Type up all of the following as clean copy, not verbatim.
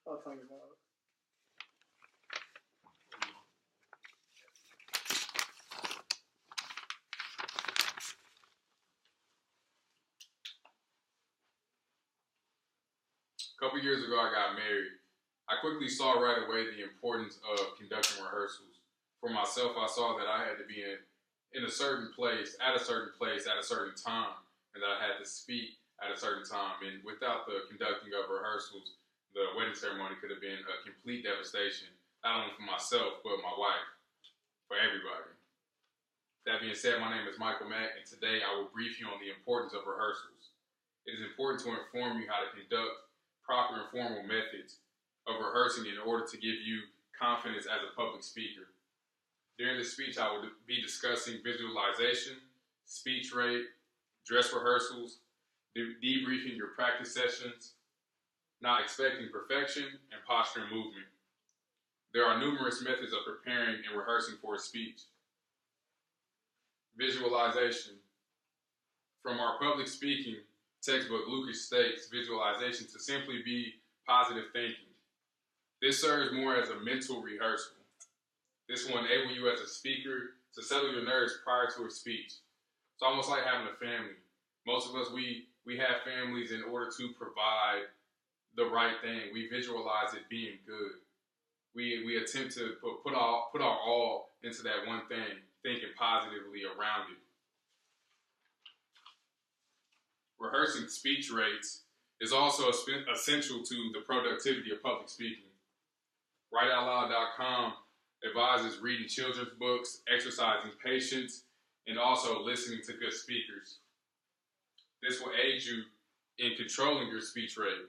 I'll tell you about it. A couple years ago, I got married. I quickly saw right away the importance of conducting rehearsals. For myself, I saw that I had to be in a certain place, at a certain place, at a certain time, and that I had to speak at a certain time. And without the conducting of rehearsals, the wedding ceremony could have been a complete devastation, not only for myself, but my wife, for everybody. That being said, my name is Michael Mack, and today I will brief you on the importance of rehearsals. It is important to inform you how to conduct proper and formal methods of rehearsing in order to give you confidence as a public speaker. During this speech, I will be discussing visualization, speech rate, dress rehearsals, debriefing your practice sessions, not expecting perfection, and posture and movement. There are numerous methods of preparing and rehearsing for a speech. Visualization. From our public speaking textbook, Lucas states visualization to simply be positive thinking. This serves more as a mental rehearsal. This will enable you as a speaker to settle your nerves prior to a speech. It's almost like having a family. Most of us, we have families in order to provide the right thing. We visualize it being good. We attempt to put our all into that one thing, thinking positively around it. Rehearsing speech rates is also essential to the productivity of public speaking. WriteOutLoud.com advises reading children's books, exercising patience, and also listening to good speakers. This will aid you in controlling your speech rate.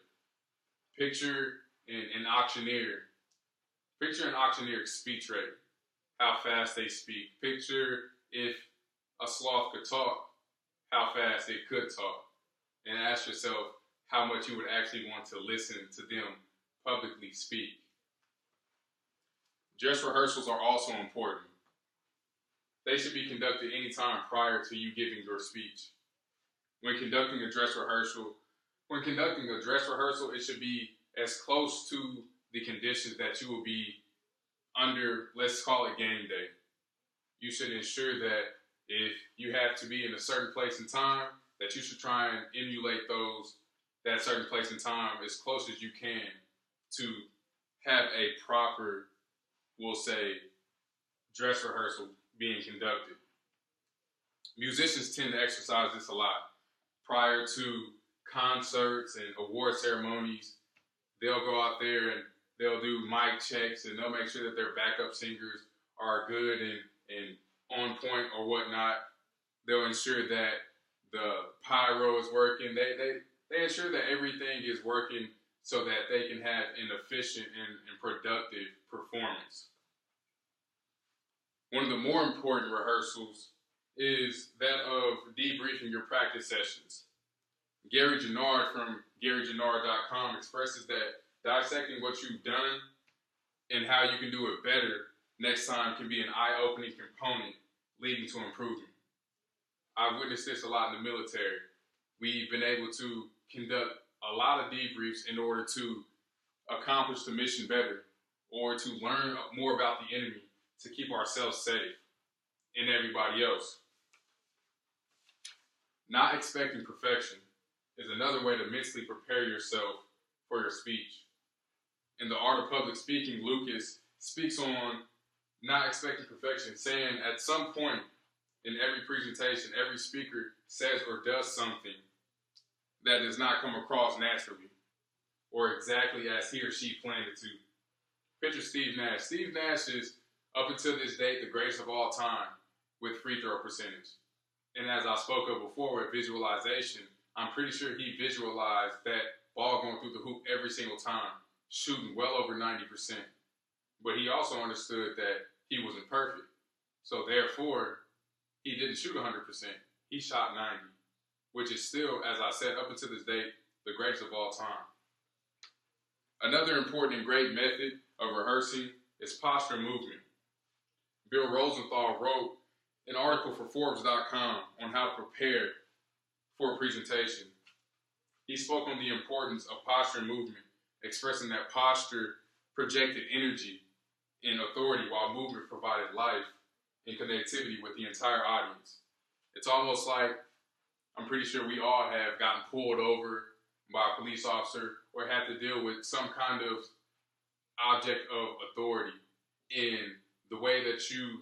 Picture an auctioneer. Picture an auctioneer's speech rate, how fast they speak. Picture if a sloth could talk, how fast it could talk. And ask yourself how much you would actually want to listen to them publicly speak. Dress rehearsals are also important. They should be conducted anytime prior to you giving your speech. When conducting a dress rehearsal, it should be as close to the conditions that you will be under, let's call it game day. You should ensure that if you have to be in a certain place and time, that you should try and emulate that certain place and time as close as you can to have a proper, we'll say, dress rehearsal being conducted. Musicians tend to exercise this a lot. Prior to concerts and award ceremonies, they'll go out there and they'll do mic checks and they'll make sure that their backup singers are good and on point or whatnot. They'll ensure that the pyro is working. They ensure that everything is working so that they can have an efficient and productive performance. One of the more important rehearsals is that of debriefing your practice sessions. Gary Gennard from GaryGennard.com expresses that dissecting what you've done and how you can do it better next time can be an eye-opening component leading to improvement. I've witnessed this a lot in the military. We've been able to conduct a lot of debriefs in order to accomplish the mission better or to learn more about the enemy to keep ourselves safe and everybody else. Not expecting perfection is another way to mentally prepare yourself for your speech. In The Art of Public Speaking, Lucas speaks on not expecting perfection, saying at some point in every presentation, every speaker says or does something that does not come across naturally or exactly as he or she planned it to. Picture Steve Nash. Steve Nash is, up until this date, the greatest of all time with free throw percentage. And as I spoke of before with visualization, I'm pretty sure he visualized that ball going through the hoop every single time, shooting well over 90%. But he also understood that he wasn't perfect. So therefore, he didn't shoot 100%. He shot 90, which is still, as I said, up until this date, the greatest of all time. Another important and great method of rehearsing is posture and movement. Bill Rosenthal wrote an article for Forbes.com on how to prepare for a presentation. He spoke on the importance of posture and movement, expressing that posture projected energy and authority, while movement provided life and connectivity with the entire audience. It's almost like, I'm pretty sure we all have gotten pulled over by a police officer or had to deal with some kind of object of authority. In the way that you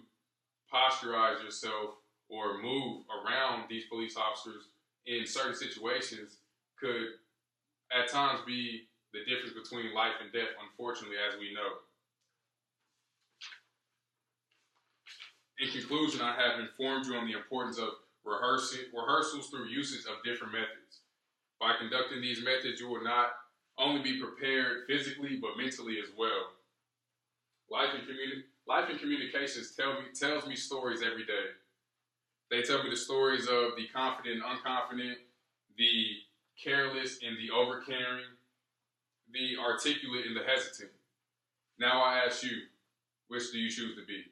posturize yourself or move around these police officers in certain situations could at times be the difference between life and death, unfortunately, as we know. In conclusion, I have informed you on the importance of rehearsals through usage of different methods. By conducting these methods, you will not only be prepared physically, but mentally as well. Life and communications tells me stories every day. They tell me the stories of the confident and unconfident, the careless and the overcaring, the articulate and the hesitant. Now I ask you, which do you choose to be?